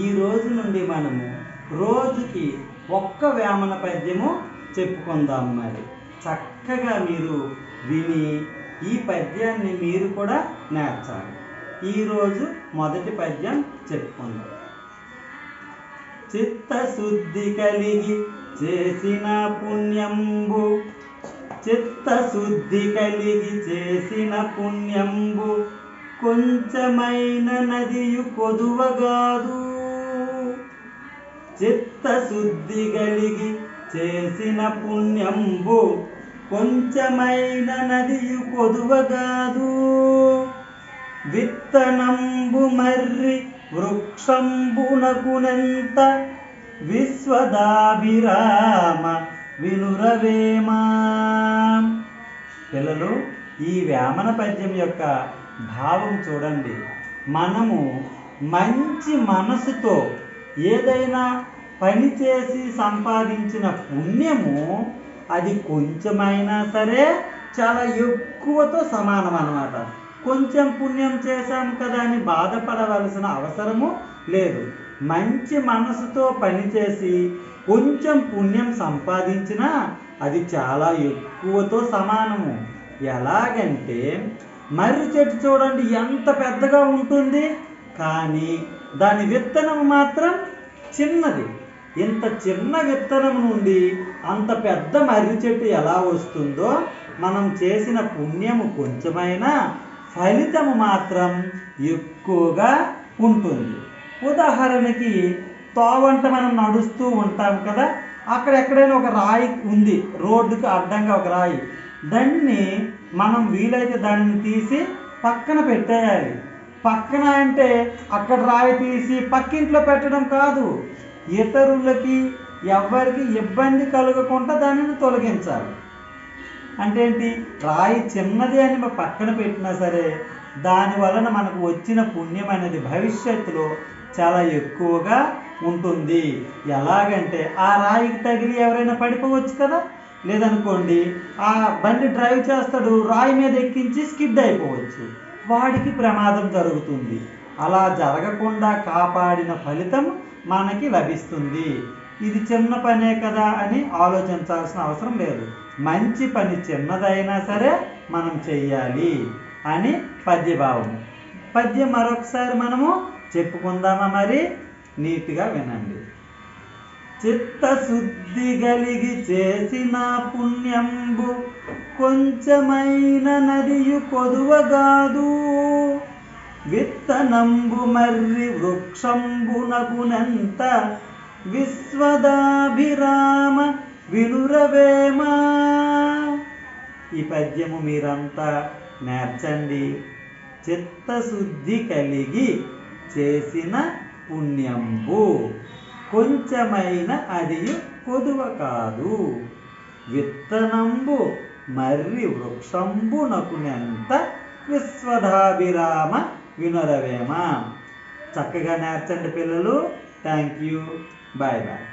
ఈ రోజు నుండి మనము రోజుకి ఒక్క వేమన పద్యము చెప్పుకుందాం. మరి చక్కగా మీరు విని ఈ పద్యాన్ని మీరు కూడా నేర్చాలి. ఈరోజు మొదటి పద్యం చెప్పుకుందాం. చిత్తశుద్ధి కలిగి చేసిన పుణ్యంబు, చిత్తశుద్ధి కలిగి చేసిన పుణ్యంబు, కొంచెమైన నదియు కొదువగాదు. చిత్తశుద్ధి కలిగి చేసిన పుణ్యంబు, కొంచెమైన నదియు కొదువగాదు. విత్తనంబు మర్రి వృక్షంబునకునెంత, విశ్వదాభిరామ వినురవేమా. పిల్లలు, ఈ వేమన పద్యం యొక్క భావం చూడండి. మనము మంచి మనసుతో ఏదైనా పని చేసి సంపాదించిన పుణ్యము అది కొంచెమైనా సరే చాలా ఎక్కువతో సమానం అన్నమాట. కొంచెం పుణ్యం చేశాం కదా అని బాధపడవలసిన అవసరము లేదు. మంచి మనసుతో పనిచేసి కొంచెం పుణ్యం సంపాదించినా అది చాలా ఎక్కువతో సమానము. ఎలాగంటే మర్రి చెట్టు చూడండి, ఎంత పెద్దగా ఉంటుంది, కానీ దాని విత్తనం మాత్రం చిన్నది. ఇంత చిన్న విత్తనం నుండి అంత పెద్ద మర్రి చెట్టు ఎలా వస్తుందో, మనం చేసిన పుణ్యము కొంచెమైనా ఫలితము మాత్రం ఎక్కువగా ఉంటుంది. ఉదాహరణకి తోవంట మనం నడుస్తూ ఉంటాం కదా, అక్కడ ఎక్కడైనా ఒక రాయి ఉంది, రోడ్డుకి అడ్డంగా ఒక రాయి. దాన్ని మనం వీలైతే దానిని తీసి పక్కన పెట్టేయాలి. పక్కన అంటే అక్కడ రాయి తీసి పక్కింట్లో పెట్టడం కాదు, ఇతరులకి ఎవరికి ఇబ్బంది కలగకుండా దానిని తొలగించాలి. అంటే ఏంటి, రాయి చిన్నది అని పక్కన పెట్టినా సరే దాని వలన మనకు వచ్చిన పుణ్యం అనేది భవిష్యత్తులో చాలా ఎక్కువగా ఉంటుంది. ఎలాగంటే ఆ రాయికి తగిలి ఎవరైనా పడిపోవచ్చు కదా, లేదనుకోండి ఆ బండి డ్రైవ్ చేస్తాడు, రాయి మీద ఎక్కించి స్కిడ్ అయిపోవచ్చు, వాడికి ప్రమాదం జరుగుతుంది. అలా జరగకుండా కాపాడిన ఫలితం మనకి లభిస్తుంది. ఇది చిన్న పనే కదా అని ఆలోచించాల్సిన అవసరం లేదు. మంచి పని చిన్నదైనా సరే మనం చెయ్యాలి అని పద్యభావం. పద్యం మరొకసారి మనము చెప్పుకుందామా? మరి నీట్గా వినండి. చిత్తశుద్ధి కలిగి చేసిన పుణ్యంబు, కొంచెమైన నదియు కొదువగాదు. విత్తనంబు మర్రి వృక్షంబునకునెంత, విశ్వదాభిరామ వినురవేమా. ఈ పద్యము మీరంతా నేర్చండి. చిత్తశుద్ధి కలిగి చేసిన పుణ్యంబు, కొంచెమైన అదియు కొదువ కాదు. విత్తనంబు మర్రి వృక్షంబునకునెంత, విశ్వదాభిరామ వినురవేమ. చక్కగా నేర్చండి పిల్లలు. Thank you. Bye bye.